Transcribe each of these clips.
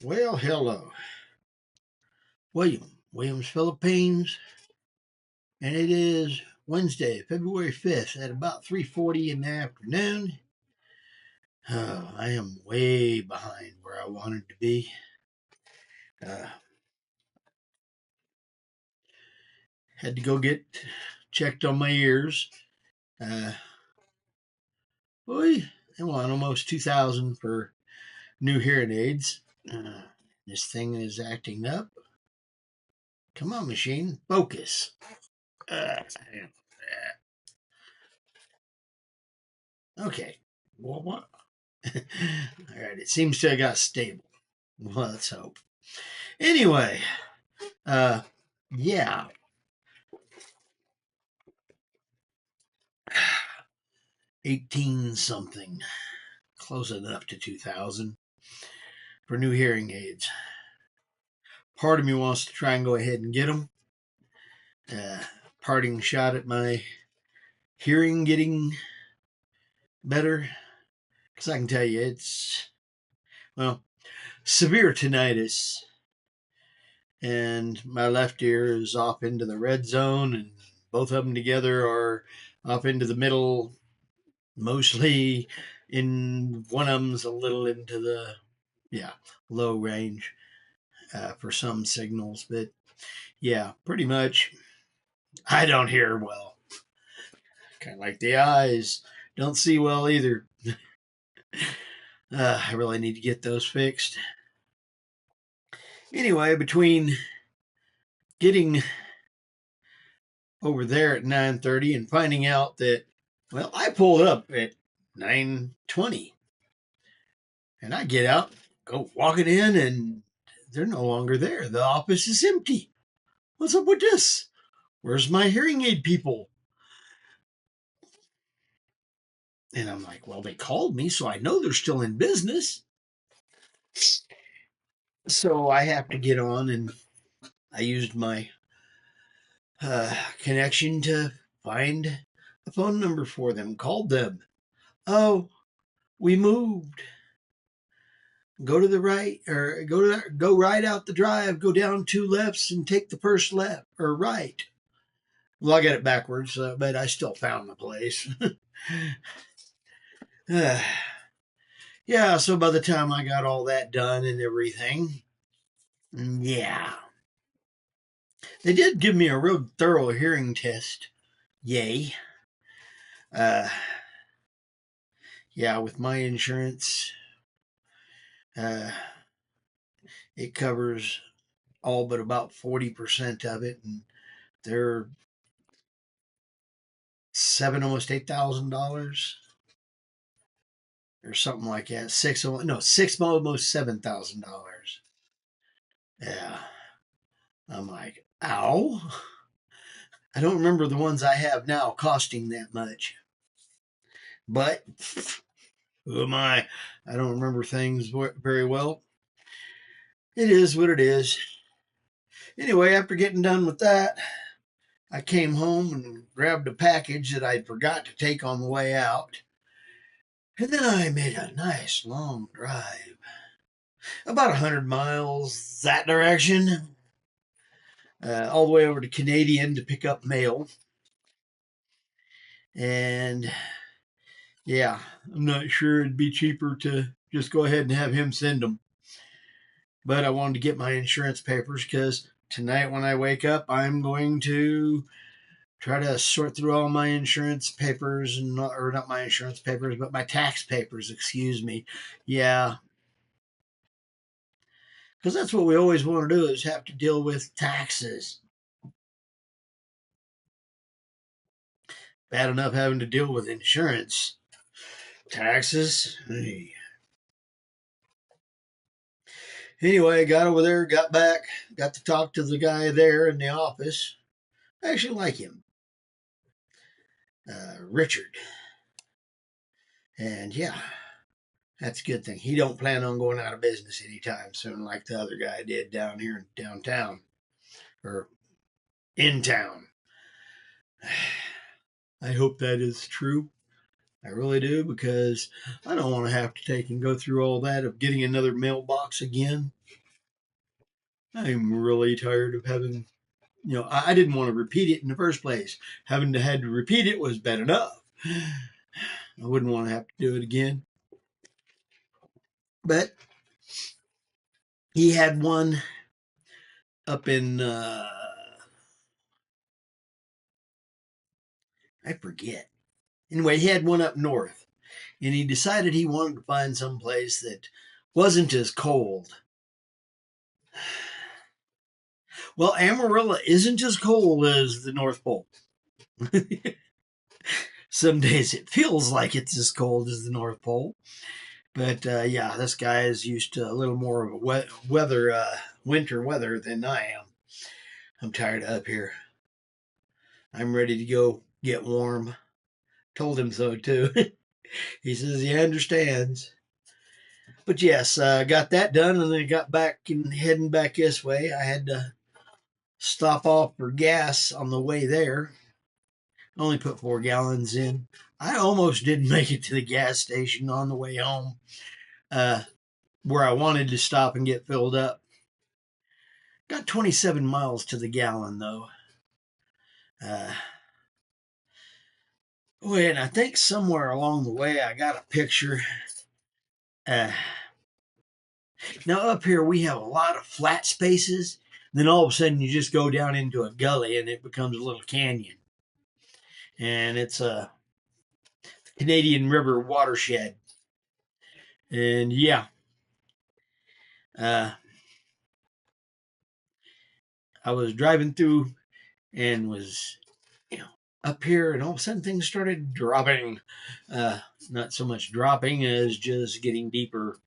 Well, hello. Williams, Philippines, and it is Wednesday, February 5th at about 3:40 in the afternoon. Oh, I am way behind where I wanted to be. Uh, had to go get checked on my ears. Boy, I want almost 2,000 for new hearing aids. This thing is acting up. Come on, machine, focus. Okay. Well, what? All right. It seems to have got stable. Well, let's hope. Anyway, yeah. 18 something, close enough to 2,000 for new hearing aids. Part of me wants to try and go ahead and get them. Parting shot at my hearing getting better. Because I can tell you, it's, well, severe tinnitus. And my left ear is off into the red zone, and both of them together are off into the middle, mostly in one of them's a little into the low range for some signals, but yeah, pretty much I don't hear well. Kind of like the eyes, don't see well either. I really need to get those fixed. Anyway, between getting over there at 9:30 and finding out that, well, I pulled up at 9:20 and I get out, go walking in, and they're no longer there. The office is empty. What's up with this? Where's my hearing aid people? And I'm like, well, they called me, so I know they're still in business. So I have to get on, and I used my connection to find a phone number for them, called them. Oh, we moved. Go to the right, or go right out the drive, go down 2 lefts and take the first left or right. Well, I got it backwards, but I still found the place. Yeah, so by the time I got all that done and everything, yeah. They did give me a real thorough hearing test. Yay. Uh, yeah, with my insurance, uh, it covers all but about 40% of it, and they're almost $8,000 or something like that. Six, almost $7,000. Yeah, I'm like, ow. I don't remember the ones I have now costing that much, but who am I? I don't remember things very well. It is what it is. Anyway, after getting done with that, I came home and grabbed a package that I forgot to take on the way out. And then I made a nice long drive, about 100 miles that direction, all the way over to Canadian to pick up mail. And yeah, I'm not sure it'd be cheaper to just go ahead and have him send them. But I wanted to get my insurance papers because tonight when I wake up, I'm going to try to sort through all my insurance papers, and or not my insurance papers, but my tax papers, excuse me. Yeah, because that's what we always want to do, is have to deal with taxes. Bad enough having to deal with insurance. Taxes. Hey. Anyway, I got over there, got back, got to talk to the guy there in the office. I actually like him. Richard. And yeah, that's a good thing. He don't plan on going out of business anytime soon like the other guy did down here in downtown, or in town. I hope that is true. I really do, because I don't want to have to take and go through all that of getting another mailbox again. I'm really tired of having, I didn't want to repeat it in the first place. Having to had to repeat it was bad enough. I wouldn't want to have to do it again. But he had one up in, I forget. Anyway, he had one up north, and he decided he wanted to find some place that wasn't as cold. Well, Amarillo isn't as cold as the North Pole. Some days it feels like it's as cold as the North Pole. But yeah, this guy is used to a little more of a winter weather than I am. I'm tired of up here. I'm ready to go get warm. Told him so too. He says he understands. But yes, got that done, and then got back and heading back this way. I had to stop off for gas on the way there. Only put 4 gallons in. I almost didn't make it to the gas station on the way home, where I wanted to stop and get filled up. Got 27 miles to the gallon though. And I think somewhere along the way I got a picture. Now up here we have a lot of flat spaces. Then all of a sudden you just go down into a gully and it becomes a little canyon. And it's a Canadian River watershed. And yeah, I was driving through and was, up here, and all of a sudden things started dropping. Not so much dropping as just getting deeper.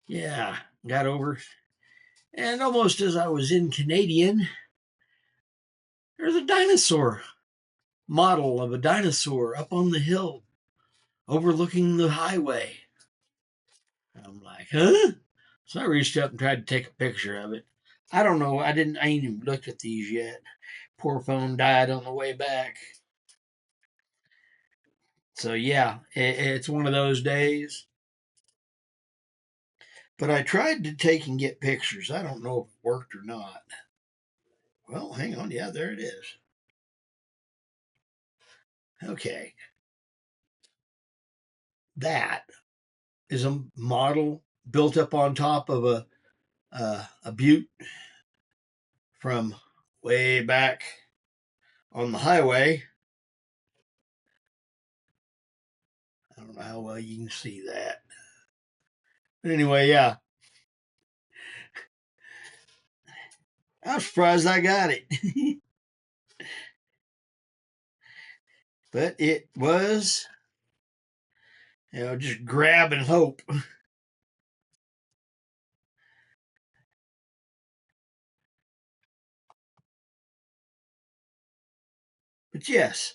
Yeah, got over. And almost as I was in Canadian, there's a dinosaur model of a dinosaur up on the hill overlooking the highway. I'm like, huh? So I reached up and tried to take a picture of it. I don't know. I ain't even looked at these yet. Poor phone died on the way back. So yeah, it's one of those days. But I tried to take and get pictures. I don't know if it worked or not. Well, hang on. Yeah, there it is. Okay. That is a model built up on top of a butte from way back on the highway. I don't know how well you can see that. But anyway, yeah. I was surprised I got it. But it was, just grab and hope. But yes.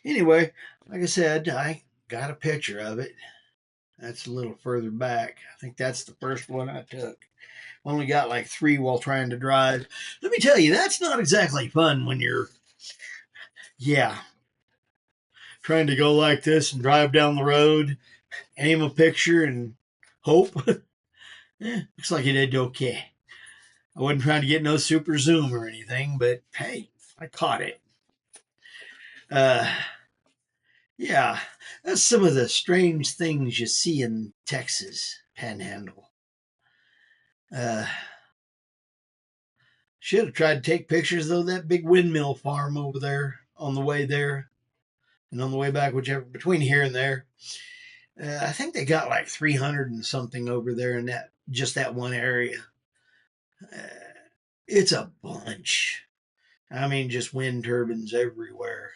Anyway, like I said, I got a picture of it. That's a little further back. I think that's the first one I took. Only got like 3 while trying to drive. Let me tell you, that's not exactly fun when you're, yeah, trying to go like this and drive down the road, aim a picture, and hope. Looks like it did okay. I wasn't trying to get no super zoom or anything, but hey, I caught it. Uh, yeah, that's some of the strange things you see in Texas Panhandle. Uh, Should have tried to take pictures though. That big windmill farm over there on the way there, and on the way back, whichever between here and there. I think they got like 300 and something over there in that one area. Uh, it's a bunch. I mean, just wind turbines everywhere.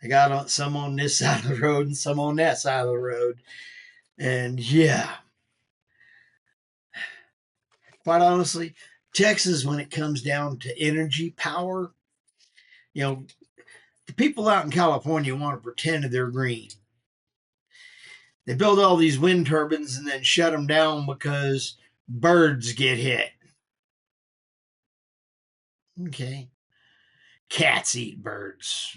They got some on this side of the road and some on that side of the road. And yeah, quite honestly, Texas, when it comes down to energy power, you know, the people out in California want to pretend they're green. They build all these wind turbines and then shut them down because birds get hit. Okay. Cats eat birds.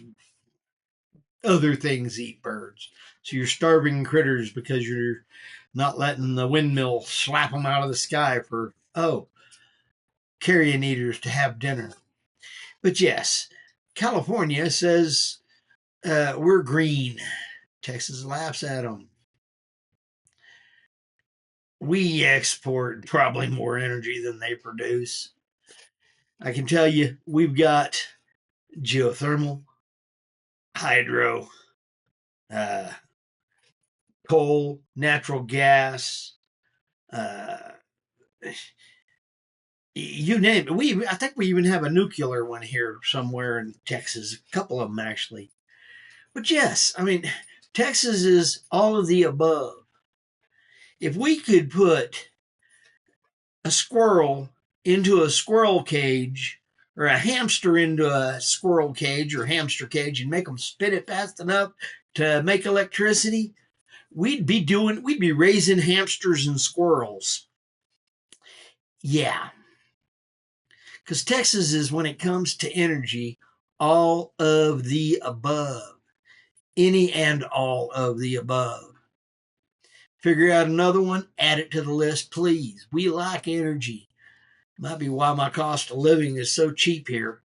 Other things eat birds. So you're starving critters because you're not letting the windmill slap them out of the sky for oh, carrion eaters to have dinner. But yes, California says we're green. Texas laughs at them. We export probably more energy than they produce. I can tell you, we've got geothermal, hydro, uh, coal, natural gas, uh, you name it. I think we even have a nuclear one here somewhere in Texas. A couple of them actually. But yes, I mean, Texas is all of the above. If we could put a squirrel into a squirrel cage or a hamster into a squirrel cage or hamster cage and make them spin it fast enough to make electricity, we'd be raising hamsters and squirrels. Yeah. Because Texas is, when it comes to energy, all of the above. Any and all of the above. Figure out another one, add it to the list, please. We like energy. Might be why my cost of living is so cheap here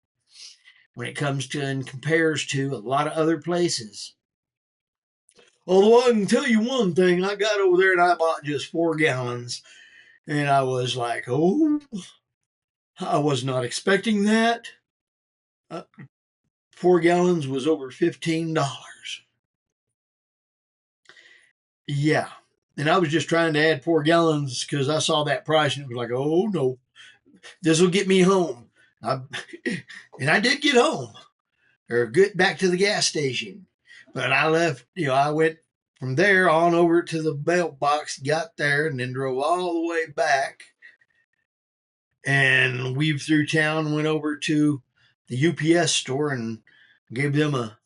when it comes to and compares to a lot of other places. Although I can tell you one thing, I got over there and I bought just 4 gallons. And I was like, oh, I was not expecting that. 4 gallons was over $15. Yeah. And I was just trying to add 4 gallons because I saw that price and it was like, oh no, this will get me home. And I did get home or get back to the gas station. But I left, I went from there on over to the mailbox, got there, and then drove all the way back and weaved through town, went over to the UPS store and gave them a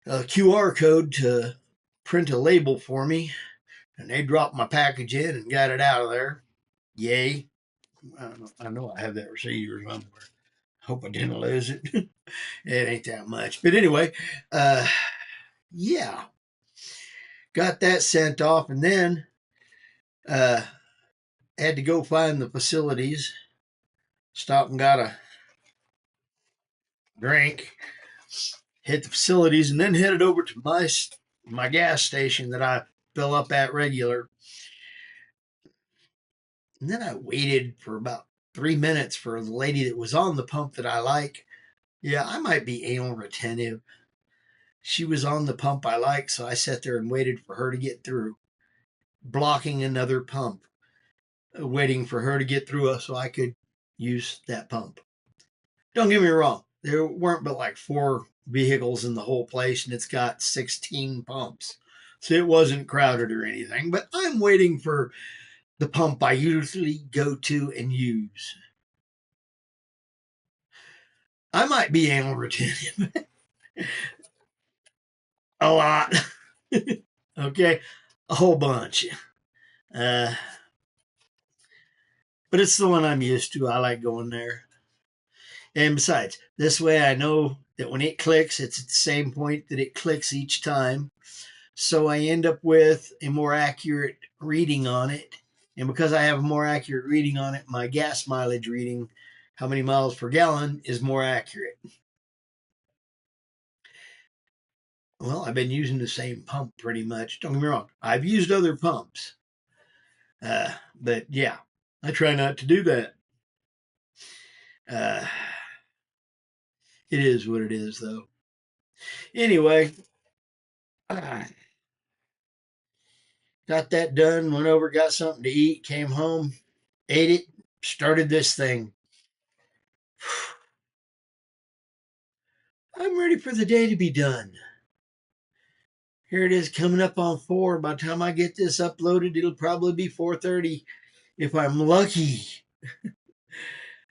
QR code to print a label for me. And they dropped my package in and got it out of there. Yay. I know I have that receipt or somewhere. Hope I didn't lose it. It ain't that much. But anyway, yeah. Got that sent off and then had to go find the facilities. Stopped and got a drink. Hit the facilities and then headed over to my gas station that I fill up at regular. And then I waited for about 3 minutes for the lady that was on the pump that I like. Yeah, I might be anal retentive. She was on the pump I like, so I sat there and waited for her to get through, blocking another pump, waiting for her to get through so I could use that pump. Don't get me wrong, there weren't but like 4 vehicles in the whole place, and it's got 16 pumps. So it wasn't crowded or anything, but I'm waiting for the pump I usually go to and use. I might be anal retentive. A lot. Okay, a whole bunch. But it's the one I'm used to. I like going there. And besides, this way I know that when it clicks, it's at the same point that it clicks each time. So I end up with a more accurate reading on it. And because I have a more accurate reading on it, my gas mileage reading, how many miles per gallon, is more accurate. Well, I've been using the same pump pretty much. Don't get me wrong. I've used other pumps. But yeah, I try not to do that. Uh, it is what it is, though. Anyway, got that done, went over, got something to eat, came home, ate it, started this thing. I'm ready for the day to be done. Here it is coming up on 4. By the time I get this uploaded, it'll probably be 4:30. If I'm lucky,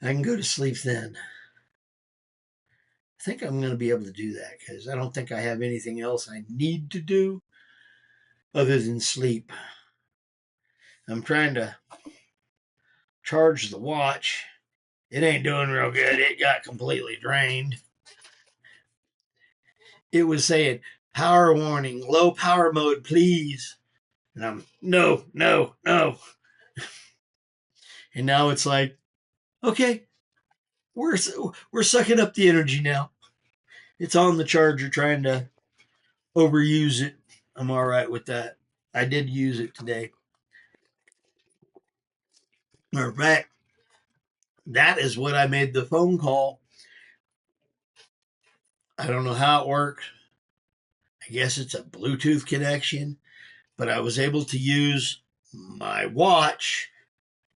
I can go to sleep then. I think I'm going to be able to do that because I don't think I have anything else I need to do other than sleep. I'm trying to charge the watch. It ain't doing real good. It got completely drained. It was saying, power warning, low power mode, please. And I'm, no, no, no. And now it's like, okay, we're sucking up the energy now. It's on the charger trying to overuse it. I'm all right with that. I did use it today. Matter of fact, that is what I made the phone call. I don't know how it works. I guess it's a Bluetooth connection, but I was able to use my watch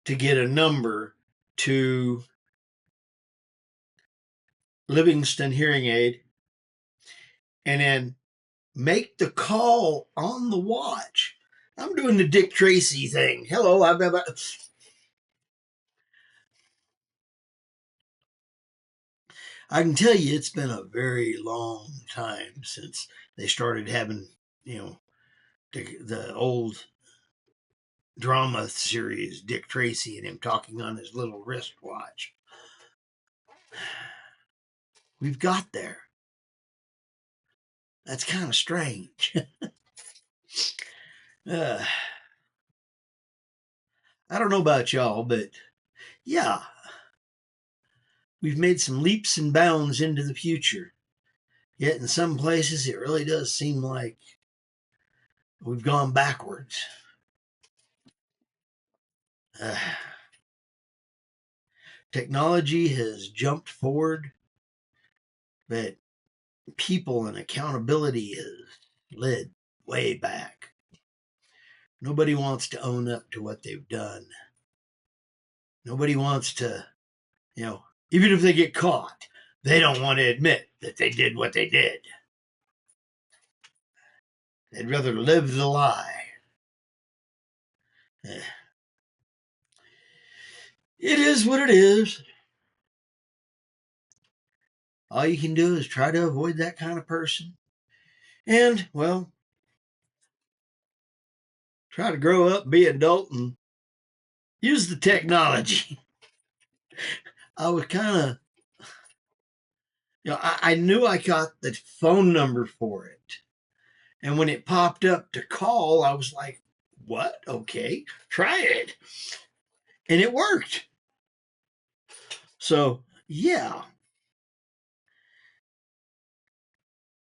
to get a number to Livingston Hearing Aid and then make the call on the watch. I'm doing the Dick Tracy thing. Hello, I can tell you it's been a very long time since they started having, you know, the old drama series, Dick Tracy and him talking on his little wristwatch. We've got there. That's kind of strange. uh, I don't know about y'all, but yeah, we've made some leaps and bounds into the future. Yet in some places, it really does seem like we've gone backwards. Uh, Technology has jumped forward, but people and accountability has slid way back. Nobody wants to own up to what they've done. Nobody wants to, even if they get caught, they don't want to admit that they did what they did. They'd rather live the lie. It is what it is. All you can do is try to avoid that kind of person. And, well, try to grow up, be an adult, and use the technology. I was kind of, I knew I got the phone number for it. And when it popped up to call, I was like, what? Okay, try it. And it worked. So, yeah,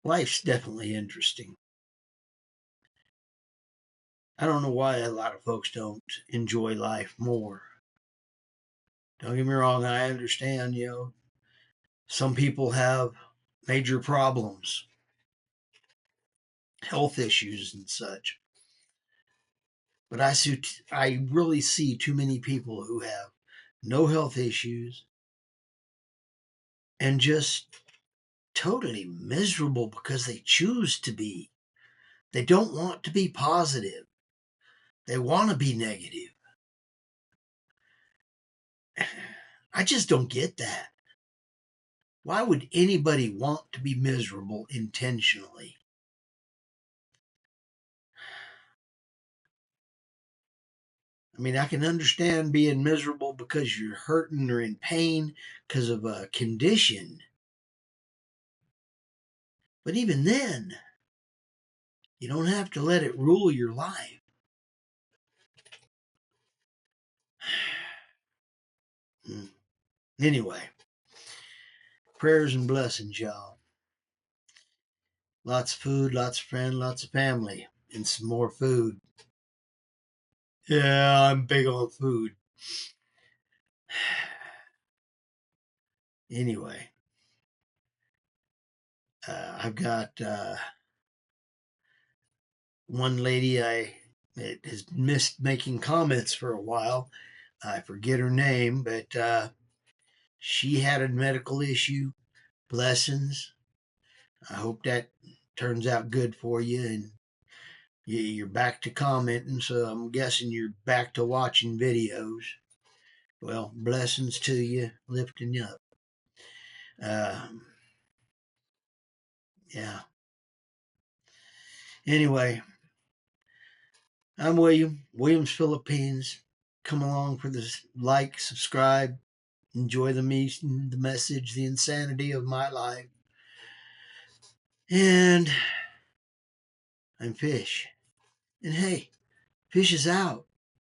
life's definitely interesting. I don't know why a lot of folks don't enjoy life more. Don't get me wrong, I understand, some people have major problems, health issues and such. But I really see too many people who have no health issues and just totally miserable because they choose to be. They don't want to be positive. They want to be negative. I just don't get that. Why would anybody want to be miserable intentionally? I mean, I can understand being miserable because you're hurting or in pain because of a condition. But even then, you don't have to let it rule your life. Anyway, prayers and blessings, y'all. Lots of food, lots of friends, lots of family, and some more food. Yeah, I'm big on food. Anyway, I've got one lady it has missed making comments for a while. I forget her name, but she had a medical issue. Blessings. I hope that turns out good for you and you're back to commenting. So I'm guessing you're back to watching videos. Well, blessings to you, lifting you up. Yeah. Anyway, I'm William, Williams Philippines. Come along for this, like, subscribe, enjoy the message, the insanity of my life. And I'm Fish. And hey, Fish is out.